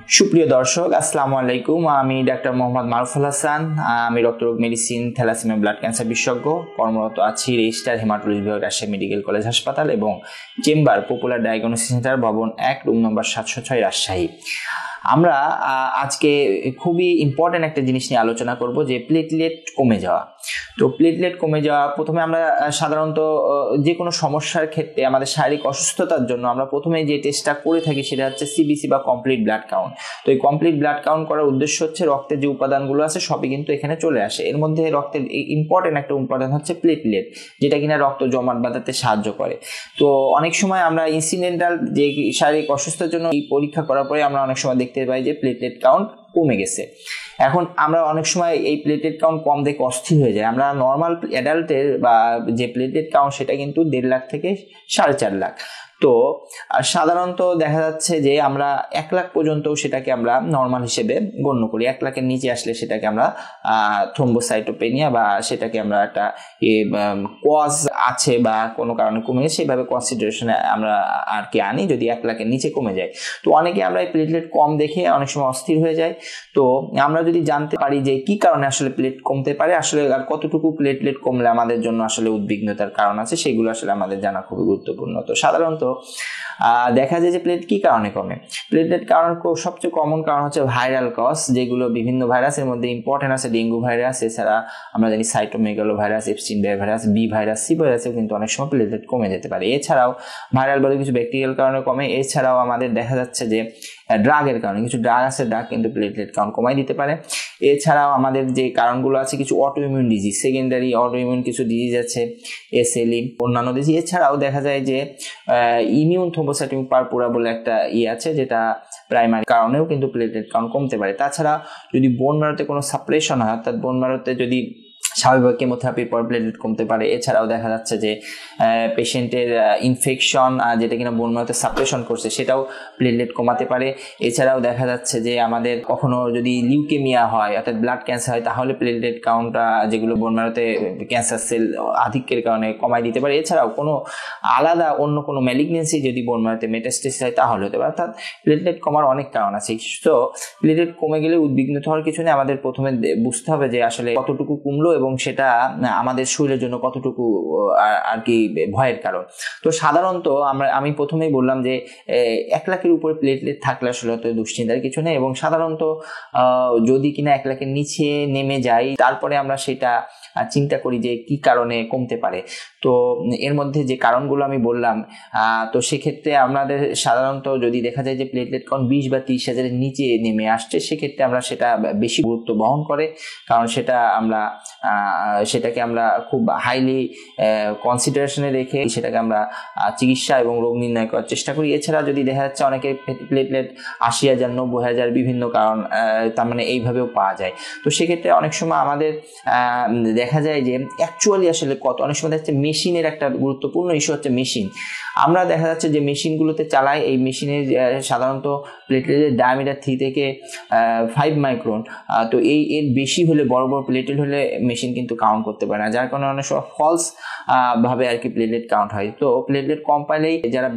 সুপ্রিয় দর্শক, আসসালামু আলাইকুম। আমি ডাক্তার মোহাম্মদ মারুফুল হাসান। আমি রক্তরোগ মেডিসিন, থ্যালাসেমিয়া, ব্লাড ক্যান্সার বিশেষজ্ঞ। কর্মরত আছি রেজিস্টার হেমাটোলজি বিভাগ, রাজশাহী মেডিকেল কলেজ হাসপাতাল এবং চেম্বার পপুলার ডায়াগনোসিস সেন্টার, ভবন 1, রুম নম্বর 706, রাজশাহী। আমরা আজকে খুবই ইম্পর্টেন্ট একটা জিনিস নিয়ে আলোচনা করব, যে প্লেটলেট কমে যাওয়া। তো প্লেটলেট কমে যাওয়া, প্রথমে আমরা সাধারণত যে কোনো সমস্যার ক্ষেত্রে আমাদের শারীরিক অসুস্থতার জন্য আমরা প্রথমে যে টেস্টটা করে থাকি সেটা হচ্ছে সিবিসি বা কমপ্লিট ব্লাড কাউন্ট। তো এই কমপ্লিট ব্লাড কাউন্ট করার উদ্দেশ্য হচ্ছে রক্তের যে উপাদানগুলো আছে সবই কিন্তু এখানে চলে আসে। এর মধ্যে রক্তের ইম্পর্টেন্ট একটা উপাদান হচ্ছে প্লেটলেট, যেটা কিনা রক্ত জমাট বাঁধাতে সাহায্য করে। তো অনেক সময় আমরা ইনসিডেন্টাল যে শারীরিক অসুস্থতার জন্য এই পরীক্ষা করার পরে আমরা অনেক সময় দেখতে পাই যে প্লেটলেট কাউন্ট কমে গেছে। এখন আমরা অনেক সময় এই প্লেটলেট কাউন্ট কম দেখে অস্থির হয়ে যায়। আমরা নর্মাল অ্যাডাল্টের বা যে প্লেটলেট কাউন্ট সেটা কিন্তু 1.5 লাখ থেকে 4.5 লাখ। তো সাধারণত দেখা যাচ্ছে যে আমরা 1 লাখ পর্যন্ত সেটাকে আমরা নর্মাল হিসেবে গণ্য করি। 1 লাখের নিচে আসলে সেটাকে আমরা থ্রোম্বোসাইটোপেনিয়া বা সেটাকে আমরা একটা কজ আছে বা কোনো কারণে কমে গেছে সেভাবে কনসিডারেশনে আমরা আর কি আনি, যদি 1 লাখের নিচে কমে যায়। তো অনেকে আমরা এই প্লেটলেট কম দেখে অনেক সময় অস্থির হয়ে যায়। তো আমরা যদি জানতে পারি যে কি কারণে আসলে প্লেট কমতে পারে, আসলে আর কতটুকু প্লেটলেট কমলে আমাদের জন্য আসলে উদ্বিগ্নতার কারণ আছে, সেগুলো আসলে আমাদের জানা খুবই গুরুত্বপূর্ণ। তো সাধারণত দেখা যায় যে প্লেট কি কারণে কমে। প্লেটলেট কারণ সবচেয়ে কমন কারণ হচ্ছে ভাইরাল কজ, যেগুলো বিভিন্ন ভাইরাসের মধ্যে ইম্পর্টেন্ট আছে ডেঙ্গু ভাইরাস, এছাড়া আমরা জানি cytomegalo virus, Epstein Barr virus, B virus, C ভাইরাসেও কিন্তু অনেক সময় প্লেটলেট কমে যেতে পারে। এছাড়াও ভাইরাল বলে কিছু ব্যাকটেরিয়াল কারণে কমে। এছাড়াও আমাদের দেখা যাচ্ছে যে ড্রাগের কারণে, কিছু ড্রাগ আছে, ড্রাগ কিন্তু প্লেটলেট কাউন্ট কমাই দিতে পারে। এছাড়াও আমাদের যে কারণগুলো আছে, কিছু অটোইমিউন ডিজিজ, সেকেন্ডারি অটোইমিউন কিছু ডিজিজ আছে, এসএলই, অন্যান্য ডিজিজ। এছাড়াও দেখা যায় যে ইমিউন থ্রোম্বোসাইটোপিক পারপুরা বলে একটা আছে, যেটা প্রাইমারি কারণেও কিন্তু প্লেটলেট কাউন্ট কমতে পারে। তাছাড়া যদি বোন ম্যারোতে কোনো সাপ্রেশন হয়, অর্থাৎ বোন ম্যারোতে যদি স্বাভাবিক কেমোথেরাপির পর প্লেটলেট কমতে পারে। এছাড়াও দেখা যাচ্ছে যে পেশেন্টের ইনফেকশন যেটা কিনা বোন ম্যারোতে সাপ্রেশন করছে সেটাও প্লেটলেট কমাতে পারে। এছাড়াও দেখা যাচ্ছে যে আমাদের কখনো যদি লিউকেমিয়া হয়, অর্থাৎ ব্লাড ক্যান্সার হয়, তাহলে প্লেটলেট কাউন্টটা যেগুলো বোন ম্যারোতে ক্যান্সার সেল আধিক্যের কারণে কমাই দিতে পারে। এছাড়াও কোনো আলাদা অন্য কোনো ম্যালিগনেন্সি যদি বোন ম্যারোতে মেটাস্টেসিস হয় তাহলে হতে পারে। অর্থাৎ প্লেটলেট কমার অনেক কারণ আছে। তো প্লেটলেট কমে গেলে উদ্বিগ্ন হওয়ার কিছু নেই। আমাদের প্রথমে বুঝতে হবে যে আসলে কতটুকু কমলো এবং সেটা আমাদের শরীরের জন্য কতটুকু আর কি ভয়ের কারণ। তো সাধারণত আমি প্রথমেই বললাম যে 1 লাখের উপরে প্লেটলেট থাকলে আসলে অত দুশ্চিন্তার কিছু নেই, এবং সাধারণত যদি কিনা 1 লাখের নিচে নেমে যায় তারপরে আমরা সেটা চিন্তা করি যে কি কারণে কমতে পারে। তো এর মধ্যে যে কারণগুলো আমি বললাম, তো সেক্ষেত্রে আমাদের সাধারণত যদি দেখা যায় যে প্লেটলেট কাউন্ট 20 বা 30 হাজারের নিচে নেমে আসছে, সেক্ষেত্রে আমরা সেটা বেশি গুরুত্ব বহন করে, কারণ সেটাকে আমরা খুব হাইলি কনসিডারেশনে রেখে সেটাকে আমরা চিকিৎসা এবং রোগ নির্ণয় করার চেষ্টা করি। এছাড়া যদি দেখা যাচ্ছে অনেকের প্লেটলেট 80,000, 90,000 বিভিন্ন কারণ তার মানে এইভাবেও পাওয়া যায়। তো সেক্ষেত্রে অনেক সময় আমাদের দেখা যায় যে অ্যাকচুয়ালি আসলে অনেক সময় দেখা যাচ্ছে মেশিনের একটা গুরুত্বপূর্ণ ইস্যু হচ্ছে মেশিন। আমরা দেখা যাচ্ছে যে মেশিনগুলোতে চালাই, এই মেশিনের সাধারণত প্লেটলেটের ডায়ামিটার 3 থেকে 5 মাইক্রন। তো এর বেশি হলে, বড় বড় প্লেটলেট হলে মেশিন কিন্তু কাউন্ট করতে পারে না, যার কারণে অনেক সময় ফলস ভাবে আর কি প্লেটলেট কাউন্ট হয়। তো প্লেটলেট কম পাইলেই যারা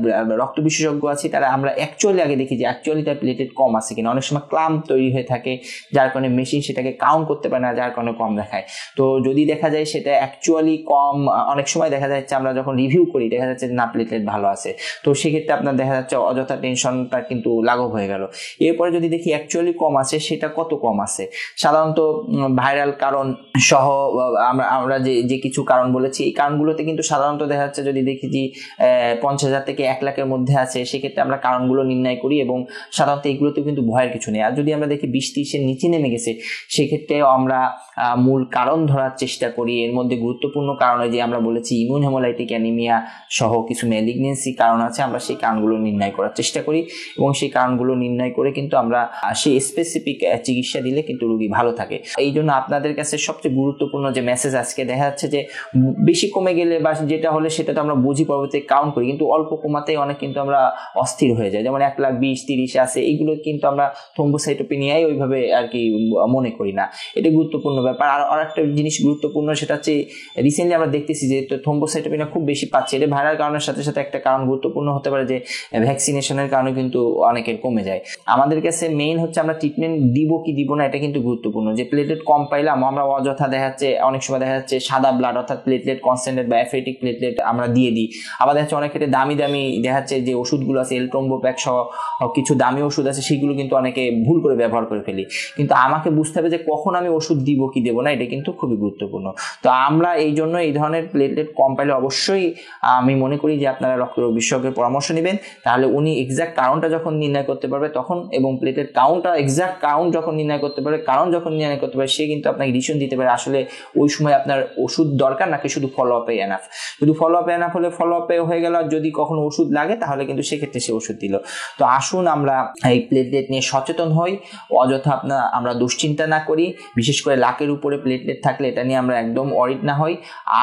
রক্ত বিশেষজ্ঞ আছে তারা আমরা অ্যাকচুয়ালি আগে দেখি যে অ্যাকচুয়ালি তার প্লেটলেট কম আছে কিনা। অনেক সময় ক্লাম্প তৈরি হয়ে থাকে, যার কারণে মেশিন সেটাকে কাউন্ট করতে পারে না, যার কারণে কম দেখায়। তো যদি দেখা যায় সেটা অ্যাকচুয়ালি কম, অনেক সময় দেখা যাচ্ছে আমরা যখন রিভিউ করি দেখা যাচ্ছে না প্লেটলেট ভালো আছে, তো সেক্ষেত্রে আপনার দেখা যাচ্ছে অযথা টেনশনটা কিন্তু লাঘব হয়ে গেল। এরপরে যদি দেখি অ্যাকচুয়ালি কম আছে, সেটা কত কম আছে। সাধারণত ভাইরাল কারণ সহ আমরা যে কিছু কারণ বলেছি, এই কারণগুলোতে কিন্তু সাধারণত দেখা যাচ্ছে যদি দেখি যে 50,000 থেকে 1 লাখের মধ্যে আছে, সেক্ষেত্রে আমরা কারণগুলো নির্ণয় করি, এবং সাধারণত এগুলোতে কিন্তু ভয়ের কিছু নেই। আর যদি আমরা দেখি 20-30-এর নিচে নেমে গেছে, সেক্ষেত্রেও আমরা মূল কারণ ধরার চেষ্টা করি। এর মধ্যে গুরুত্বপূর্ণ কারণ যে আমরা বলেছি ইমিউন হেমোলাইটিক অ্যানিমিয়া সহ কিছু ম্যালিগনেন্সি কারণ আছে, আমরা সেই কারণগুলো নির্ণয় করার চেষ্টা করি, এবং সেই কারণগুলো নির্ণয় করে কিন্তু আমরা সেই স্পেসিফিক চিকিৎসা দিলে কিন্তু রোগী ভালো থাকে। এই জন্য আপনাদের কাছে সবচেয়ে গুরুত্বপূর্ণ যে মেসেজ আজকে, দেখা যাচ্ছে যে বেশি কমে গেলে বা যেটা হলে সেটা তো আমরা বুঝি, পরবর্তী কাউন্ট করি, কিন্তু অল্প কমাতেই অনেক কিন্তু আমরা অস্থির হয়ে যাই। যেমন 1,20,30 আছে, এইগুলো কিন্তু আমরা থ্রোম্বোসাইটোপেনিয়ায় ওইভাবে আর কি মনে করি না। এটা গুরুত্বপূর্ণ ব্যাপার। আর একটা জিনিস গুরুত্বপূর্ণ সেটা হচ্ছে রিসেন্টলি আমরা দেখতেছি যে থ্রোম্বোসাইটোপেনিয়া খুব বেশি পাচ্ছে। এটা ভাইরাল কারণের সাথে সাথে একটা কারণ গুরুত্বপূর্ণ হতে পারে যে ভ্যাকসিনেশনের কারণে কিন্তু অনেকের কমে যায়। আমাদের কাছে মেইন হচ্ছে আমরা ট্রিটমেন্ট দিব কি দিব না এটা কিন্তু গুরুত্বপূর্ণ। যে প্লেটলেট কম পাইলাম আমরা অযথা দেখা যাচ্ছে অনেক সময় দেখা যাচ্ছে সাদা ব্লাড অর্থাৎ প্লেটলেট কনসেন্ট্রেট বা অ্যাফেটিক প্লেটলেট আমরা দিয়ে দিই। আবার দেখা যাচ্ছে অনেক ক্ষেত্রে দামি দেখা যাচ্ছে যে ওষুধগুলো আছে এলট্রম্বোপ্যাক সহ কিছু দামি ওষুধ আছে সেগুলো কিন্তু অনেকে ভুল করে ব্যবহার করে ফেলি। কিন্তু আমাকে বুঝতে হবে যে কখন আমি ওষুধ দিব কি দেবো না, এটা কিন্তু খুবই গুরুত্বপূর্ণ। তো আমরা এই জন্য এই ধরনের প্লেটলেট কম পাইলে অবশ্যই আমি মনে করি যে আপনারা রক্তরোগ বিশেষজ্ঞের পরামর্শ নেবেন। তাহলে উনি এক্সাক্ট কারণটা যখন নির্ণয় করতে পারবে তখন, এবং প্লেটলেট কাউন্টটা এক্সাক্ট কাউন্ট যখন নির্ণয় করতে পারবে, কারণ যখন নির্ণয় করতে পারবে, সে কিন্তু আপনাকে ডিসিশন দিতে পারে আসলে ওই সময় আপনার ওষুধ দরকার নাকি শুধু ফলো আপে এনাফ। শুধু ফলো আপে এনাফ হলে ফলো আপে হয়ে গেল, আর যদি কখনো ওষুধ লাগে তাহলে কিন্তু সেক্ষেত্রে সে ওষুধ দিল। তো আসুন আমরা এই প্লেটলেট নিয়ে সচেতন হই, অযথা আমরা দুশ্চিন্তা না করি, বিশেষ করে লাখের উপরে প্লেটলেট থাকলে এটা নিয়ে আমরা একদম অরিড না হই।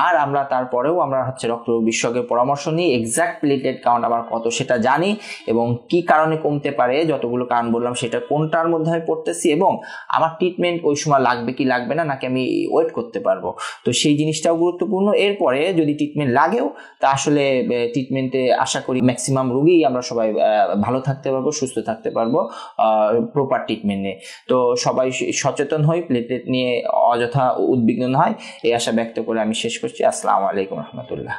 আর আমরা তারপরেও আমরা রক্তরোগ বিশেষজ্ঞের পরামর্শ নিই, এক্সাক্ট প্লেটলেট কাউন্ট আমার কত সেটা জানি, এবং কি কারণে কমতে পারে, যতগুলো কারণ বললাম সেটা কোনটার মধ্যে আমি পড়তেছি, এবং আমার ট্রিটমেন্ট ওই সময় লাগবে কি লাগবে না, নাকি আমি ওয়েট করতে পারবো। তো সেই জিনিসটাও গুরুত্বপূর্ণ। এরপরে যদি ট্রিটমেন্ট লাগেও তা আসলে ট্রিটমেন্টে আশা করি ম্যাক্সিমাম রোগী আমরা সবাই ভালো থাকতে পারবো, সুস্থ থাকতে পারবো প্রপার ট্রিটমেন্ট নিয়ে। তো সবাই সচেতন হই, প্লেটলেট নিয়ে অযথা উদ্বিগ্ন না হয়, এই আশা ব্যক্ত করে আমি শেষ করছি। আসসালামু আলাইকুম রহমতুল্লাহ।